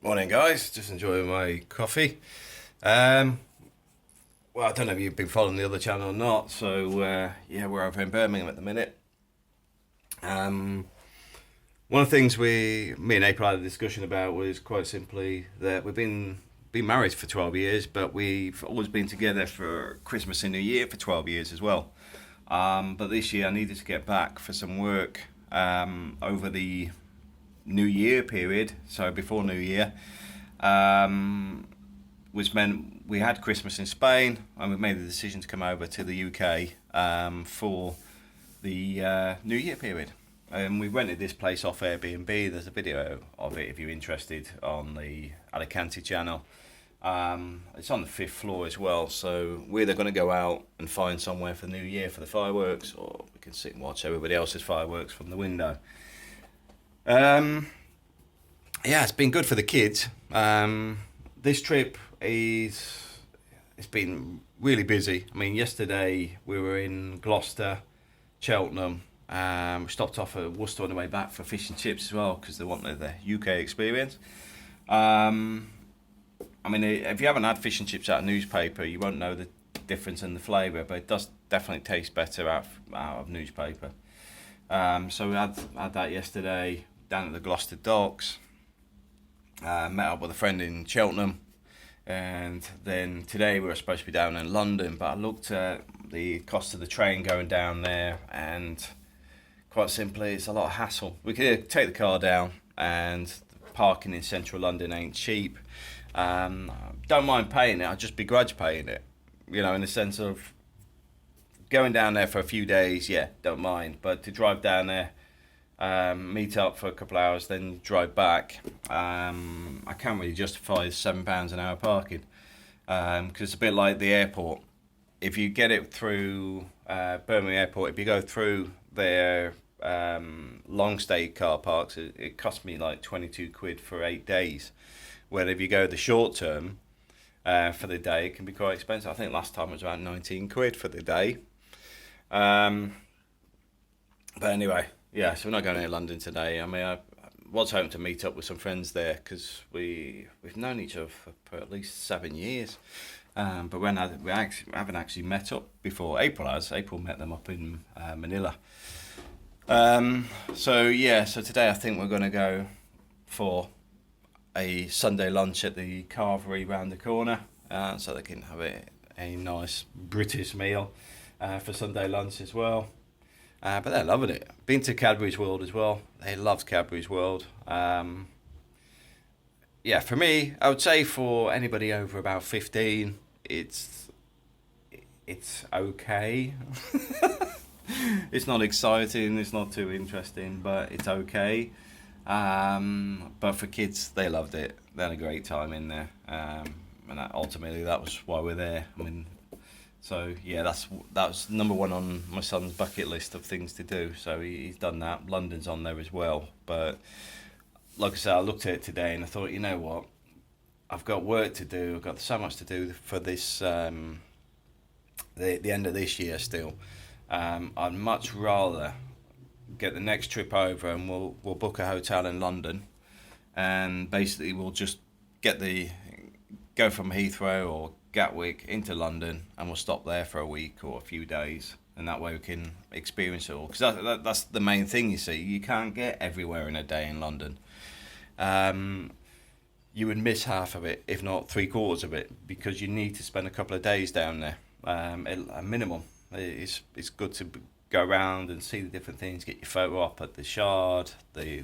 Morning, guys. Just enjoying my coffee. Um, well, I don't know if you've been following the other channel or not. So, yeah, we're over in Birmingham at the minute. Um, One of the things me and April had a discussion about was quite simply that we've been married for 12 years, but we've always been together for Christmas and New Year for 12 years as well. But this year I needed to get back for some work over the New Year period, so before New Year, um, which meant we had Christmas in Spain, and we made the decision to come over to the UK for the New Year period. And we rented this place off Airbnb. There's a video of it if you're interested on the Alicante channel. It's on the fifth floor as well, so we're either going to go out and find somewhere for New Year for the fireworks, or we can sit and watch everybody else's fireworks from the window. Um, yeah, it's been good for the kids. This trip it's been really busy. I mean, yesterday we were in Gloucester, Cheltenham. We stopped off at Worcester on the way back for fish and chips as well because they wanted the UK experience. Um, I mean, if you haven't had fish and chips out of newspaper, you won't know the difference in the flavour, but it does definitely taste better out of newspaper. So we had that yesterday down at the Gloucester docks. Met up with a friend in Cheltenham, and then today we were supposed to be down in London, but I looked at the cost of the train going down there, and quite simply, it's a lot of hassle. We could take the car down, and parking in central London ain't cheap. Don't mind paying it, I just begrudge paying it. You know, in the sense of going down there for a few days, yeah, don't mind. But to drive down there, meet up for a couple of hours, then drive back, I can't really justify £7 an hour parking. Because it's a bit like the airport. If you get it through Birmingham Airport, if you go through their long stay car parks, it cost me like 22 quid for 8 days. Where if you go the short term for the day, it can be quite expensive. I think last time it was about 19 quid for the day. But anyway, yeah, so we're not going to London today. I mean, I was hoping to meet up with some friends there because we've known each other for at least 7 years. But haven't actually met up before. April has. April met them up in Manila. So today I think we're going to go for a Sunday lunch at the Carvery round the corner, so they can have a nice British meal for Sunday lunch as well. But they're loving it. Been to Cadburys World as well. They loved Cadburys World. Yeah, for me, I would say for anybody over about 15, it's okay. It's not exciting. It's not too interesting, but it's okay. But for kids, they loved it. They had a great time in there, and ultimately that was why we're there. I mean, so yeah, that's number one on my son's bucket list of things to do. So he's done that. London's on there as well. But like I said, I looked at it today and I thought, you know what, I've got work to do. I've got so much to do for this the end of this year still. I'd much rather get the next trip over and we'll book a hotel in London, and basically we'll just go from Heathrow or Gatwick into London, and we'll stop there for a week or a few days, and that way we can experience it all. Because that's the main thing, you see. You can't get everywhere in a day in London. You would miss half of it, if not three quarters of it, because you need to spend a couple of days down there, a minimum. It's good to go around and see the different things, get your photo op at the Shard, the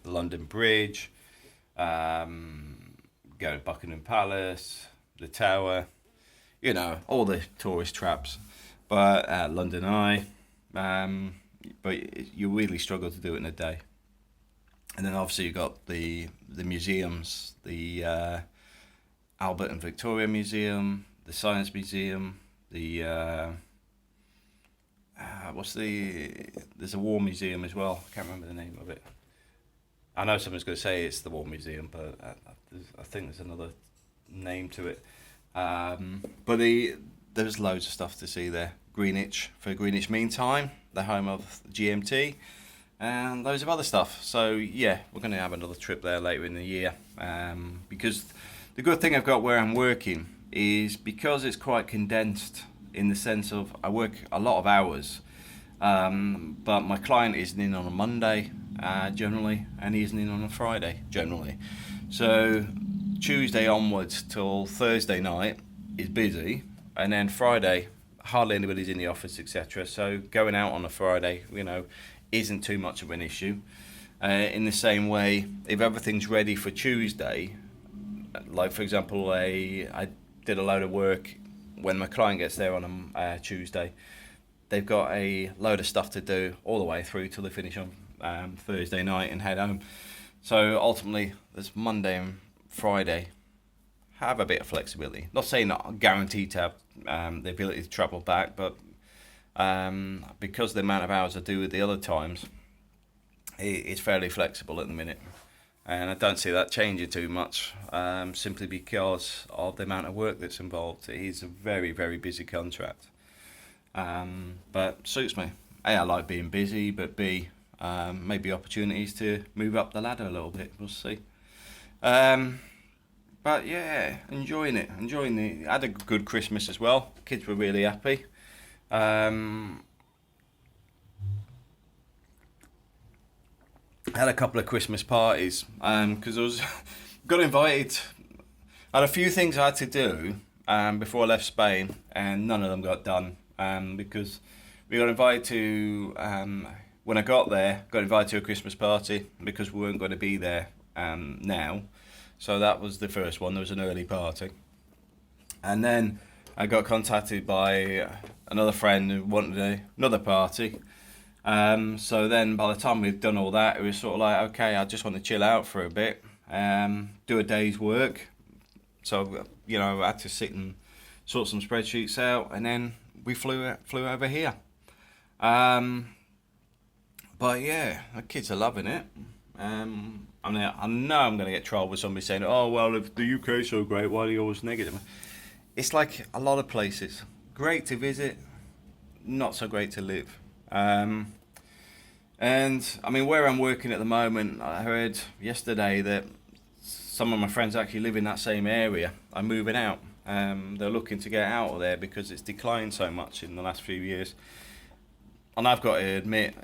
London Bridge, go to Buckingham Palace, the Tower, you know, all the tourist traps, but London Eye, but you really struggle to do it in a day. And then obviously you got the museums, the Albert and Victoria Museum, the Science Museum, the there's a war museum as well. I can't remember the name of it. I know someone's going to say it's the war museum, but I think there's another name to it. But there's loads of stuff to see there. Greenwich, for Greenwich Mean Time, the home of GMT. and loads of other stuff. So yeah, we're going to have another trip there later in the year, because the good thing I've got where I'm working is because it's quite condensed in the sense of I work a lot of hours, but my client isn't in on a Monday generally, and he isn't in on a Friday generally. So Tuesday onwards till Thursday night is busy, and then Friday hardly anybody's in the office, etc. So going out on a Friday, isn't too much of an issue. In the same way, if everything's ready for Tuesday, like for example, I did a load of work when my client gets there on a Tuesday. They've got a load of stuff to do all the way through till they finish on Thursday night and head home. So ultimately, there's Monday and Friday have a bit of flexibility. Not saying that I'm guaranteed to have the ability to travel back, but because the amount of hours I do with the other times, it's fairly flexible at the minute. And I don't see that changing too much, simply because of the amount of work that's involved. It is a very, very busy contract. But suits me. A, I like being busy, but B, maybe opportunities to move up the ladder a little bit. We'll see. But yeah, enjoying it. Had a good Christmas as well. Kids were really happy. Had a couple of Christmas parties because I was got invited. I had a few things I had to do before I left Spain, and none of them got done because we got invited to. When I got there, got invited to a Christmas party because we weren't going to be there now. So that was the first one. There was an early party, and then I got contacted by another friend who wanted another party. So then by the time we'd done all that, it was sort of like, okay, I just want to chill out for a bit, do a day's work. So, I had to sit and sort some spreadsheets out, and then we flew over here. But yeah, the kids are loving it. I know I'm going to get trolled with somebody saying, oh, well, if the UK's so great, why are you always negative? It's like a lot of places. Great to visit, not so great to live. And I mean, where I'm working at the moment, I heard yesterday that some of my friends actually live in that same area are moving out. They're looking to get out of there because it's declined so much in the last few years. And I've got to admit,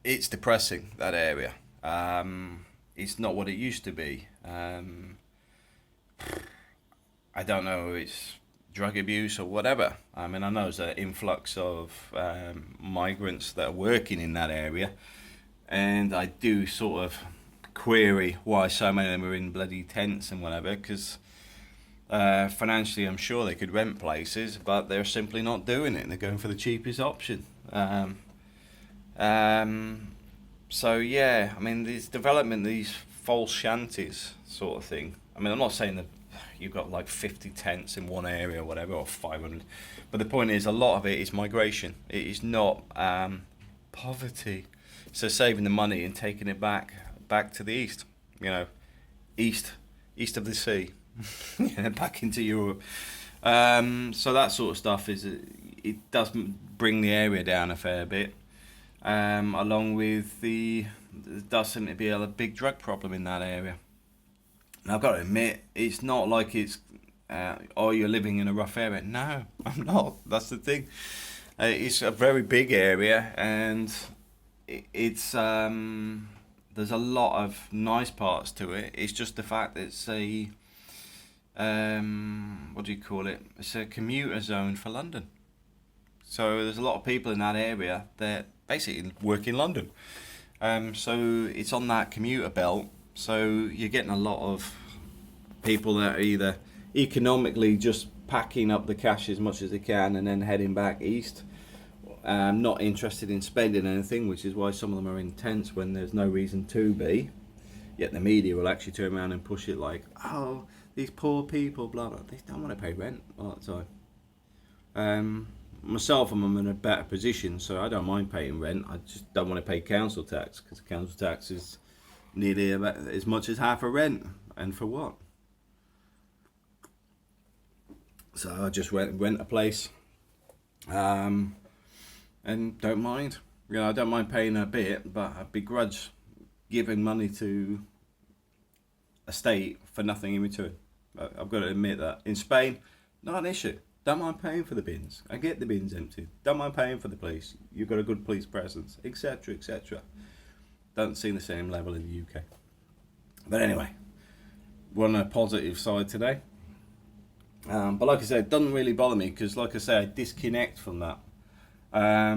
it's depressing, that area. It's not what it used to be. I don't know, it's drug abuse or whatever. I mean, I know there's an influx of migrants that are working in that area, and I do sort of query why so many of them are in bloody tents and whatever, because financially I'm sure they could rent places, but they're simply not doing it. They're going for the cheapest option. So yeah, I mean, these development, these false shanties sort of thing. I mean, I'm not saying that you've got like 50 tents in one area or whatever, or 500, but the point is a lot of it is migration. It is not poverty. So saving the money and taking it back to the east, east of the sea, back into Europe. So that sort of stuff it does bring the area down a fair bit. Along with there does seem to be a big drug problem in that area. Now I've got to admit, it's not like it's you're living in a rough area. No, I'm not. That's the thing. It's a very big area, and it's there's a lot of nice parts to it. It's just the fact that it's a what do you call it? It's a commuter zone for London. So there's a lot of people in that area that basically work in London. So it's on that commuter belt. So you're getting a lot of people that are either economically just packing up the cash as much as they can and then heading back east, not interested in spending anything, which is why some of them are in tents when there's no reason to be. Yet the media will actually turn around and push it like, oh, these poor people, blah, blah. They don't want to pay rent all the time. Myself, I'm in a better position, so I don't mind paying rent. I just don't want to pay council tax, because council tax is nearly about as much as half a rent, and for what? So I just rent a place, and don't mind I don't mind paying a bit, but I begrudge giving money to a state for nothing in return. I've got to admit that. In Spain, not an issue. Don't mind paying for the bins. I get the bins emptied. Don't mind paying for the police. You've got a good police presence, etc., etc. Don't see the same level in the UK. But anyway, we're on a positive side today. But like I said, it doesn't really bother me because, like I say, I disconnect from that.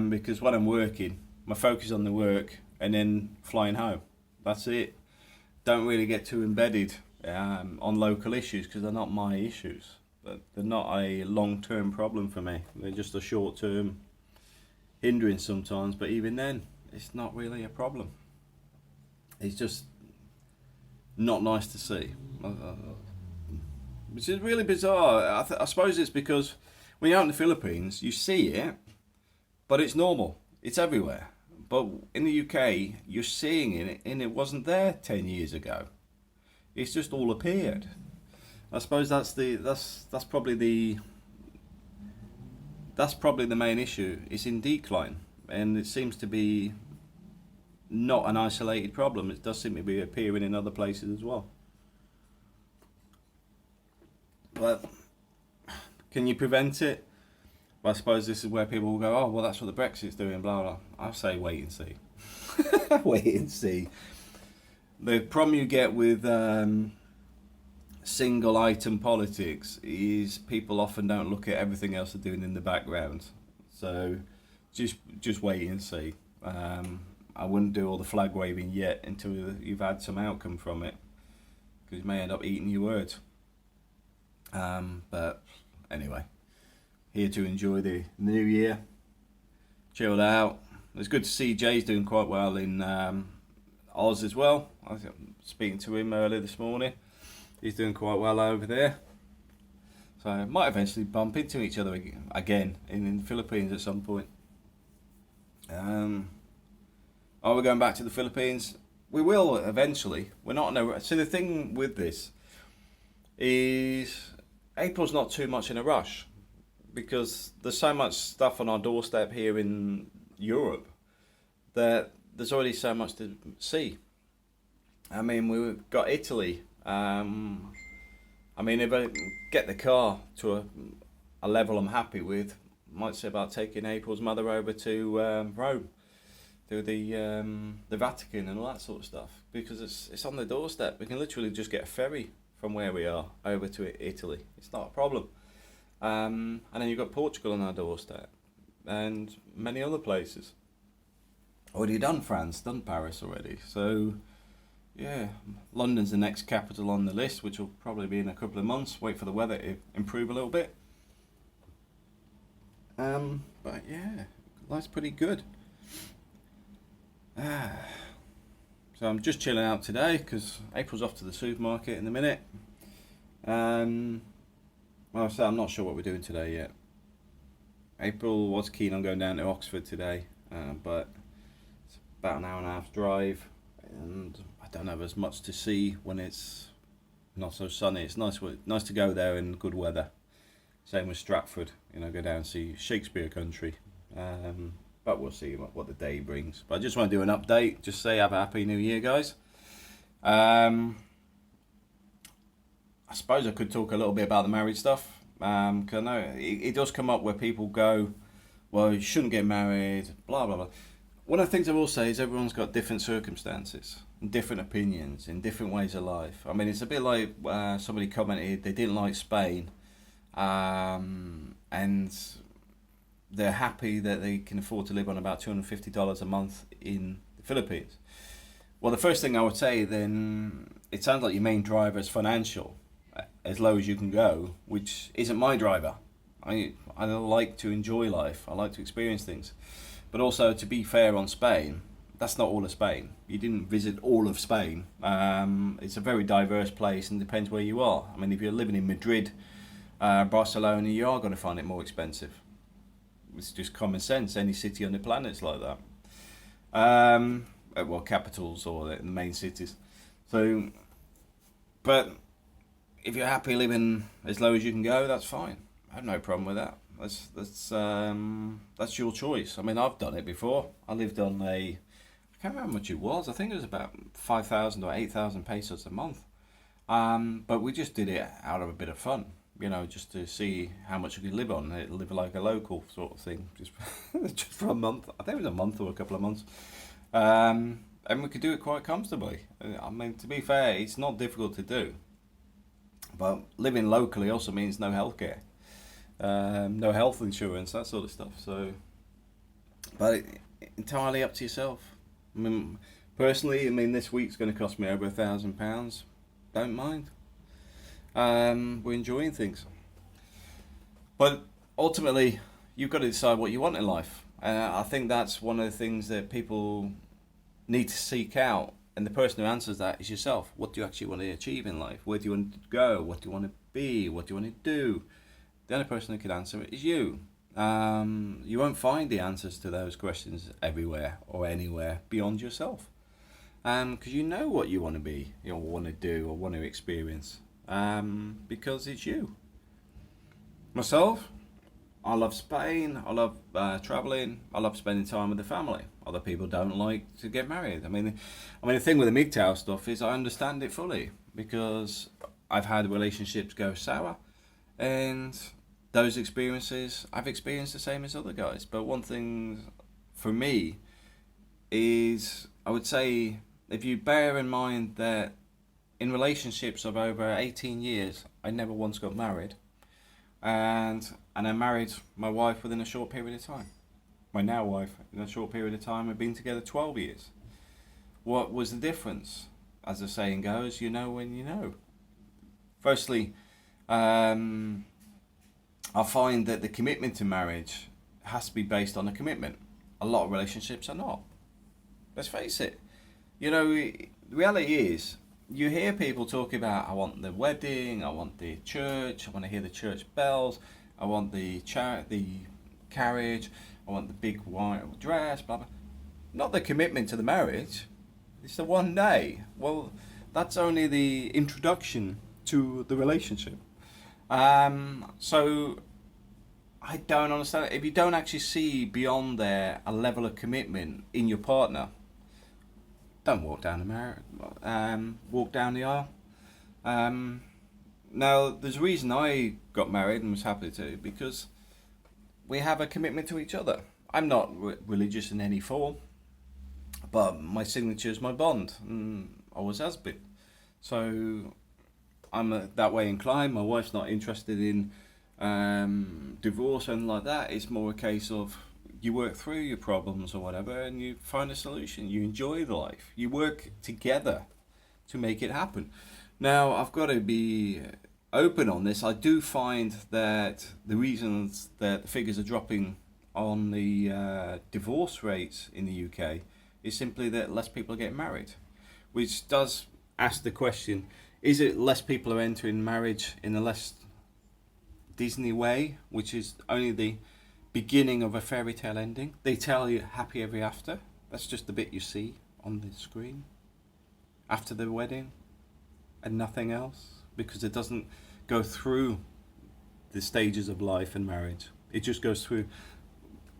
Because when I'm working, my focus is on the work and then flying home. That's it. Don't really get too embedded on local issues because they're not my issues. But they're not a long-term problem for me. They're just a short-term hindrance sometimes. But even then, it's not really a problem. It's just not nice to see. Which is really bizarre. I suppose it's because when you're out in the Philippines, you see it, but it's normal. It's everywhere. But in the UK, you're seeing it, and it wasn't there 10 years ago. It's just all appeared. I suppose that's probably the main issue. It's in decline, and it seems to be not an isolated problem. It does seem to be appearing in other places as well. But can you prevent it? Well, I suppose this is where people will go, oh, well, that's what the Brexit's doing, blah, blah. I'll say wait and see. Wait and see. The problem you get with single item politics is people often don't look at everything else they're doing in the background. So just wait and see. I wouldn't do all the flag waving yet until you've had some outcome from it, because you may end up eating your words. But anyway, here to enjoy the new year, chilled out. It's good to see Jay's doing quite well in Oz as well. I was speaking to him earlier this morning. He's doing quite well over there. So I might eventually bump into each other again in the Philippines at some point. Are we going back to the Philippines? We will eventually. We're not in a... So the thing with this is April's not too much in a rush, because there's so much stuff on our doorstep here in Europe that there's already so much to see. I mean, we've got Italy. I mean, if I get the car to a level I'm happy with, I might say about taking April's mother over to Rome, to the Vatican and all that sort of stuff, because it's on the doorstep. We can literally just get a ferry from where we are over to Italy. It's not a problem. And then you've got Portugal on our doorstep and many other places. Already done France, done Paris already. So yeah, London's the next capital on the list, which will probably be in a couple of months. Wait for the weather to improve a little bit. But yeah, life's pretty good. So I'm just chilling out today because April's off to the supermarket in a minute. Well, I said I'm not sure what we're doing today yet. April was keen on going down to Oxford today, but it's about an hour and a half drive, and I don't have as much to see when it's not so sunny. It's nice to go there in good weather. Same with Stratford, go down and see Shakespeare country. But we'll see what the day brings. But I just want to do an update, just say have a happy new year, guys. I suppose I could talk a little bit about the married stuff, because I know it does come up where people go, well, you shouldn't get married, blah, blah, blah. One of the things I will say is everyone's got different circumstances, and different opinions, and different ways of life. I mean, it's a bit like somebody commented they didn't like Spain, and they're happy that they can afford to live on about $250 a month in the Philippines. Well, the first thing I would say then, it sounds like your main driver is financial, as low as you can go, which isn't my driver. I like to enjoy life. I like to experience things. But also, to be fair on Spain, that's not all of Spain. You didn't visit all of Spain. It's a very diverse place and depends where you are. I mean, if you're living in Madrid, Barcelona, you are going to find it more expensive. It's just common sense. Any city on the planet's like that. Well, capitals or the main cities. So, but if you're happy living as low as you can go, that's fine. I have no problem with that. That's your choice. I mean, I've done it before. I lived on I can't remember how much it was. I think it was about 5,000 or 8,000 pesos a month. But we just did it out of a bit of fun, just to see how much we could live on. Live like a local sort of thing, just just for a month. I think it was a month or a couple of months. And we could do it quite comfortably. I mean, to be fair, it's not difficult to do. But living locally also means no healthcare, no health insurance, that sort of stuff. So, but entirely up to yourself. I mean, personally, this week's going to cost me over £1,000. Don't mind. We're enjoying things. But ultimately, you've got to decide what you want in life. And I think that's one of the things that people need to seek out, and the person who answers that is yourself. What do you actually want to achieve in life? Where do you want to go? What do you want to be? What do you want to do? The only person who can answer it is you. You won't find the answers to those questions everywhere or anywhere beyond yourself, because you know what you want to be, want to do, or want to experience, because it's you. Myself, I love Spain. I love traveling. I love spending time with the family. Other people don't like to get married. I mean, the thing with the MGTOW stuff is I understand it fully, because I've had relationships go sour, and those experiences I've experienced the same as other guys. But one thing for me is, I would say, if you bear in mind that in relationships of over 18 years, I never once got married. And I married my wife within a short period of time. My now wife, in a short period of time, we've been together 12 years. What was the difference? As the saying goes, you know when you know. Firstly, I find that the commitment to marriage has to be based on a commitment. A lot of relationships are not. Let's face it. The reality is, you hear people talk about, I want the wedding, I want the church, I want to hear the church bells, I want the carriage, I want the big white dress, blah, blah. Not the commitment to the marriage. It's the one day. Well, that's only the introduction to the relationship. So I don't understand. If you don't actually see beyond there a level of commitment in your partner, don't walk down the aisle. Now, there's a reason I got married and was happy to, because we have a commitment to each other. I'm not religious in any form, but my signature is my bond, and always has been. So I'm that way inclined. My wife's not interested in divorce or anything like that. It's more a case of you work through your problems or whatever, and you find a solution. You enjoy the life. You work together to make it happen. Now, I've got to be open on this. I do find that the reasons that the figures are dropping on the divorce rates in the UK is simply that less people are getting married, which does ask the question, is it less people are entering marriage in a less Disney way, which is only the beginning of a fairy tale ending? They tell you happy ever after. That's just the bit you see on the screen after the wedding and nothing else, because it doesn't go through the stages of life and marriage. It just goes through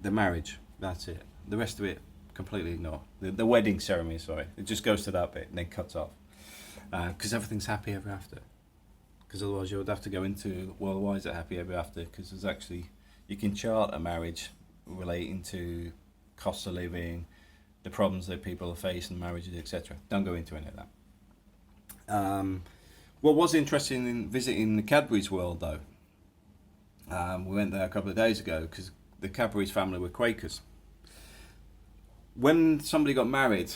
the marriage. That's it. The rest of it completely ignore. The wedding ceremony, sorry. It just goes to that bit and then cuts off. Because everything's happy ever after. Because otherwise you would have to go into, well, why is it happy ever after? Because there's actually, you can chart a marriage relating to cost of living, the problems that people face in marriages, etc. Don't go into any of that. What was interesting in visiting the Cadburys World, though, we went there a couple of days ago because the Cadburys family were Quakers. When somebody got married,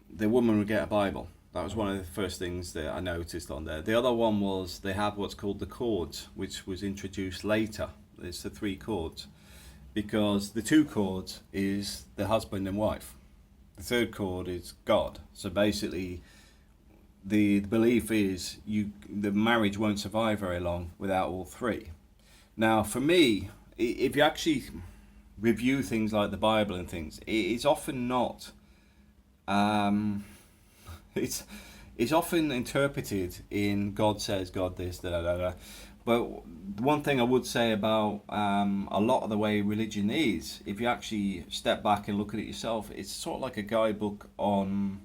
the woman would get a Bible. That was one of the first things that I noticed on there. The other one was they have what's called the chords, which was introduced later. It's the 3 chords, because the 2 chords is the husband and wife. The 3rd chord is God. So basically, the belief is the marriage won't survive very long without all 3. Now, for me, if you actually review things like the Bible and things, it's often not. It's often interpreted in God says, God this, da da da da. But one thing I would say about a lot of the way religion is, if you actually step back and look at it yourself, it's sort of like a guidebook on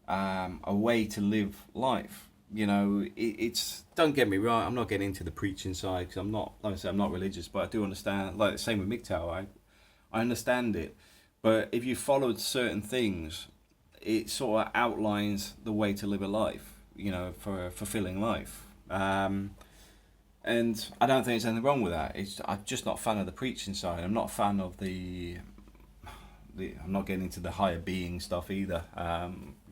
a way to live life. You know, it's, don't get me wrong, I'm not getting into the preaching side because I'm not, like I said, I'm not religious, but I do understand, like the same with MGTOW, I understand it. But if you followed certain things, it sort of outlines the way to live a life, you know, for a fulfilling life. And I don't think there's anything wrong with that. I'm just not a fan of the preaching side. I'm not a fan of I'm not getting into the higher being stuff either,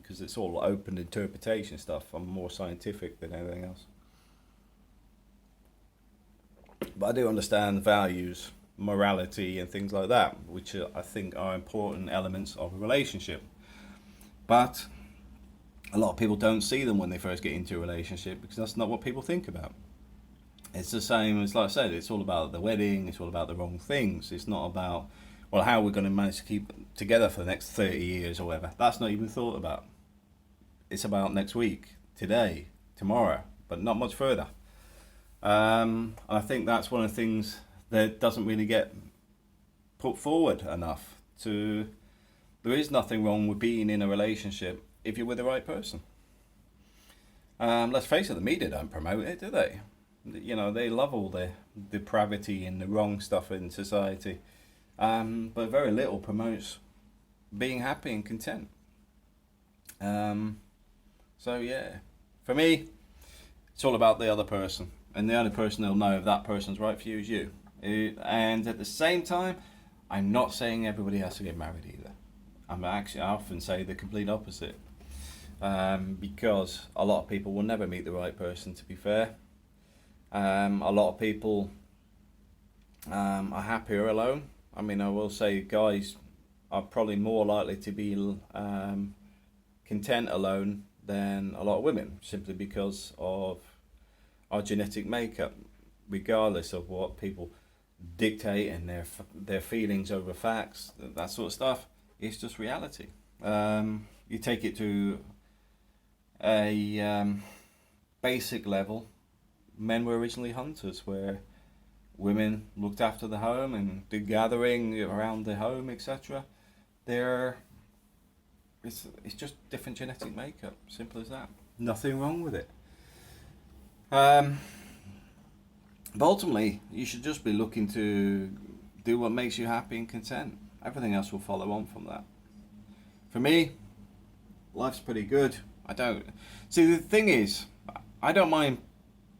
because it's all open interpretation stuff. I'm more scientific than anything else. But I do understand values, morality, and things like that, which I think are important elements of a relationship. But a lot of people don't see them when they first get into a relationship because that's not what people think about. It's the same as, like I said, it's all about the wedding, it's all about the wrong things. It's not about, well, how are we going to manage to keep together for the next 30 years or whatever. That's not even thought about. It's about next week, today, tomorrow, but not much further. I think that's one of the things that doesn't really get put forward enough. There is nothing wrong with being in a relationship if you're with the right person. Let's face it, the media don't promote it, do they? You know, they love all the depravity and the wrong stuff in society, but very little promotes being happy and content. So yeah, for me, it's all about the other person, and the only person who'll know if that person's right for you is you. And at the same time, I'm not saying everybody has to get married either. I often say the complete opposite, because a lot of people will never meet the right person, to be fair. A lot of people are happier alone. I mean, I will say guys are probably more likely to be content alone than a lot of women, simply because of our genetic makeup, regardless of what people dictate and their feelings over facts, that sort of stuff. It's just reality. You take it to a basic level. Men were originally hunters, where women looked after the home and did gathering around the home, etc. It's just different genetic makeup, simple as that. Nothing wrong with it. But ultimately, you should just be looking to do what makes you happy and content. Everything else will follow on from that. For me, life's pretty good. The thing is, I don't mind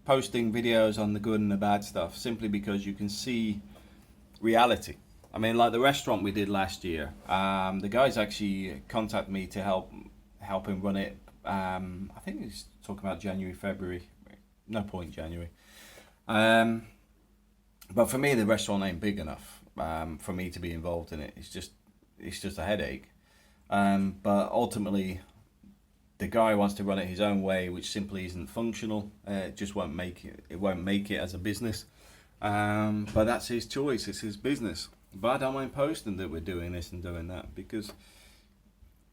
posting videos on the good and the bad stuff, simply because you can see reality. I mean, like the restaurant we did last year, the guys actually contacted me to help him run it. I think he's talking about January, February, no point January. But for me, the restaurant ain't big enough for me to be involved in it. It's just a headache. But ultimately, the guy wants to run it his own way, which simply isn't functional. It just won't make it. It won't make it as a business. But that's his choice. It's his business. But I don't mind posting that we're doing this and doing that, because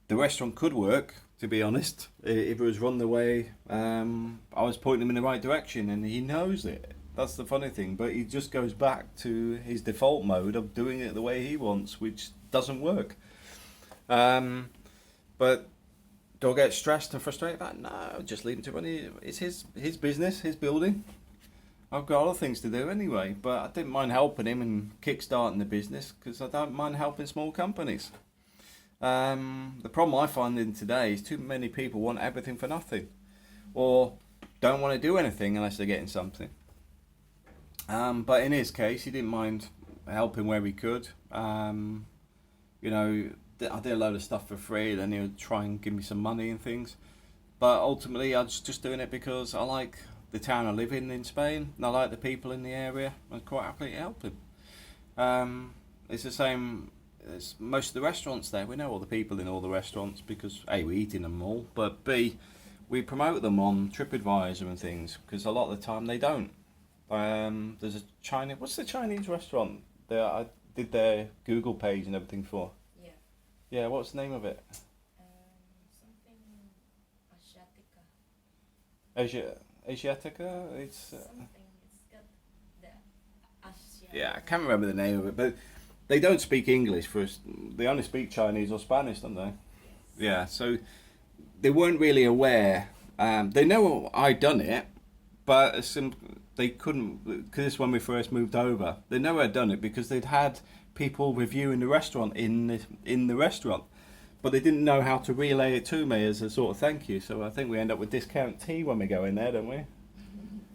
the restaurant could work, to be honest, if it was run the way I was pointing him in the right direction, and he knows it. That's the funny thing. But he just goes back to his default mode of doing it the way he wants, which doesn't work. But do I get stressed and frustrated about it? No, just leave him to run it. It's his business, his building. I've got other things to do anyway, but I didn't mind helping him and kick-starting the business, because I don't mind helping small companies. The problem I find in today is too many people want everything for nothing, or don't want to do anything unless they're getting something. But in his case, he didn't mind helping where he could. You know, I did a load of stuff for free, then he would try and give me some money and things. But ultimately, I was just doing it because I like the town I live in Spain, and I like the people in the area. I'm quite happy to help him. It's the same as most of the restaurants there. We know all the people in all the restaurants because A, we eat in them all, but B, we promote them on TripAdvisor and things, because a lot of the time they don't. There's a Chinese, what's the Chinese restaurant that I did their Google page and everything for? Yeah, what's the name of it? Something Asiatica. Asiatica? It's Something. It's got Yeah, I can't remember the name of it, but they don't speak English first. They only speak Chinese or Spanish, don't they? Yeah, so they weren't really aware. They know I'd done it, but they couldn't, because this is when we first moved over. They know I'd done it because they'd had people reviewing the restaurant in the restaurant, but they didn't know how to relay it to me as a sort of thank you. So I think we end up with discount tea when we go in there, don't we?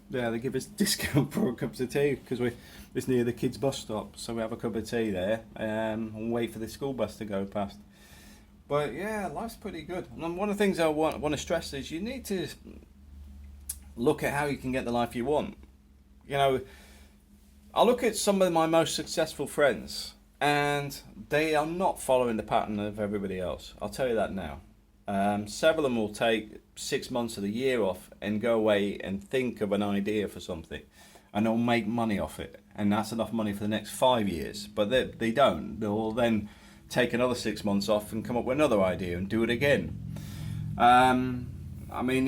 Yeah, they give us discount for cups of tea because it's near the kids' bus stop, so we have a cup of tea there and wait for the school bus to go past. But yeah, life's pretty good. And one of the things I want to stress is you need to look at how you can get the life you want. You know, I look at some of my most successful friends, and they are not following the pattern of everybody else. I'll tell you that now. Several of them will take 6 months of the year off and go away and think of an idea for something, and they'll make money off it, and that's enough money for the next 5 years. But they don't. They'll then take another 6 months off and come up with another idea and do it again. I mean,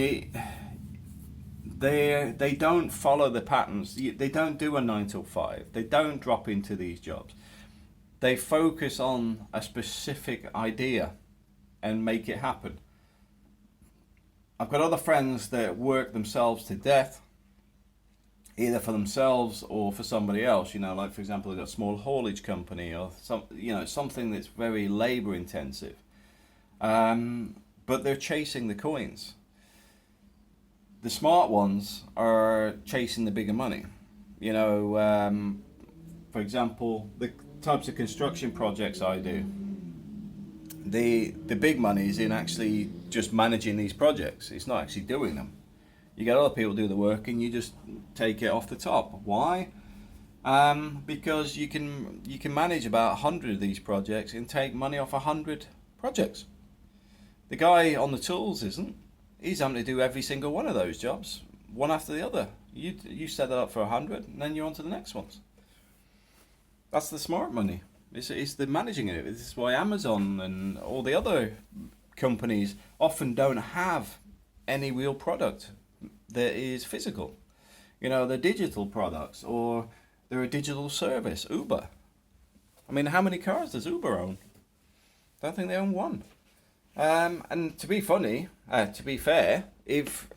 they don't follow the patterns. They don't do a 9 till 5. They don't drop into these jobs. They focus on a specific idea and make it happen. I've got other friends that work themselves to death, either for themselves or for somebody else. You know, like for example, they've got a small haulage company or something that's very labour intensive. But they're chasing the coins. The smart ones are chasing the bigger money. You know, for example, the types of construction projects I do. The big money is in actually just managing these projects. It's not actually doing them. You get other people do the work and you just take it off the top. Why? Because you can manage about 100 of these projects and take money off 100 projects. The guy on the tools isn't. He's having to do every single one of those jobs, one after the other. You set that up for 100 and then you're on to the next ones. That's the smart money. It's the managing it. This is why Amazon and all the other companies often don't have any real product that is physical. You know, they're digital products or they're a digital service. Uber. I mean, how many cars does Uber own? I don't think they own one. And to be fair, if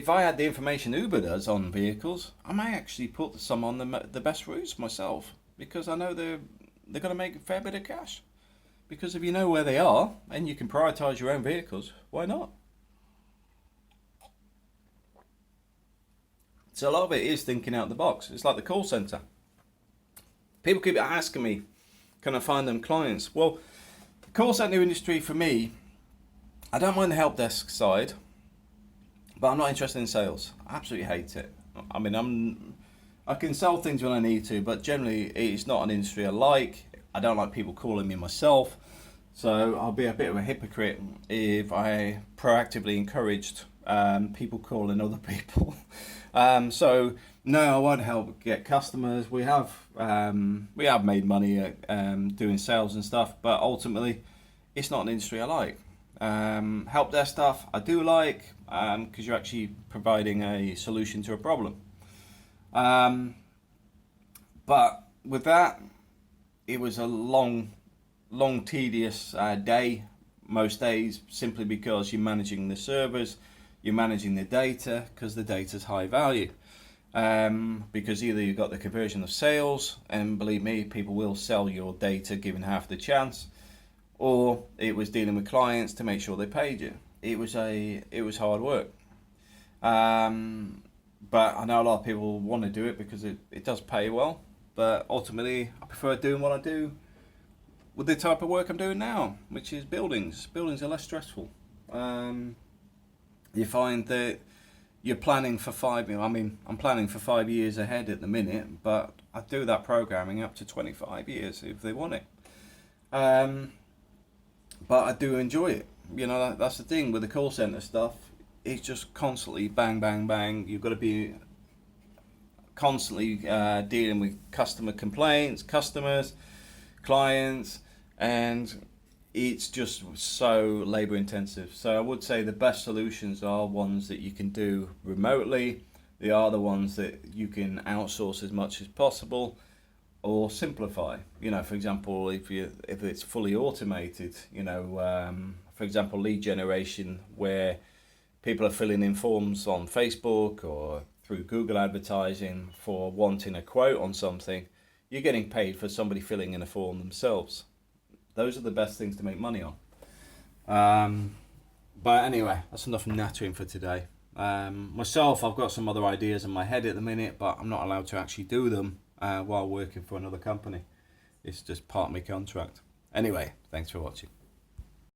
I had the information Uber does on vehicles, I may actually put some on the best routes myself, because I know they're going to make a fair bit of cash. Because if you know where they are and you can prioritise your own vehicles, why not? So a lot of it is thinking out the box. It's like the call centre. People keep asking me, can I find them clients? Well, the call centre industry for me, I don't mind the help desk side, but I'm not interested in sales. I absolutely hate it. I mean, I can sell things when I need to, but generally it's not an industry I like. I don't like people calling me myself, so I'll be a bit of a hypocrite if I proactively encouraged people calling other people. So no, I won't help get customers. We have made money at doing sales and stuff, but ultimately it's not an industry I like. Help desk stuff I do like, because you're actually providing a solution to a problem. But with that, it was a long, tedious day, most days, simply because you're managing the servers, you're managing the data, because the data's high value. Because either you've got the conversion of sales, and believe me, people will sell your data given half the chance, or it was dealing with clients to make sure they paid you. It was hard work. But I know a lot of people want to do it because it does pay well. But ultimately, I prefer doing what I do with the type of work I'm doing now, which is buildings. Buildings are less stressful. You find that you're planning for I'm planning for 5 years ahead at the minute, but I do that programming up to 25 years if they want it. But I do enjoy it. You know, that's the thing with the call centre stuff. It's just constantly bang, bang, bang. You've got to be constantly dealing with customer complaints, customers, clients, and it's just so labour intensive. So I would say the best solutions are ones that you can do remotely. They are the ones that you can outsource as much as possible, or simplify. For example, if it's fully automated, for example, lead generation, where people are filling in forms on Facebook or through Google advertising for wanting a quote on something, you're getting paid for somebody filling in a form themselves. Those are the best things to make money on. But anyway, that's enough nattering for today. Myself, I've got some other ideas in my head at the minute, but I'm not allowed to actually do them while working for another company. It's just part of my contract. Anyway, thanks for watching.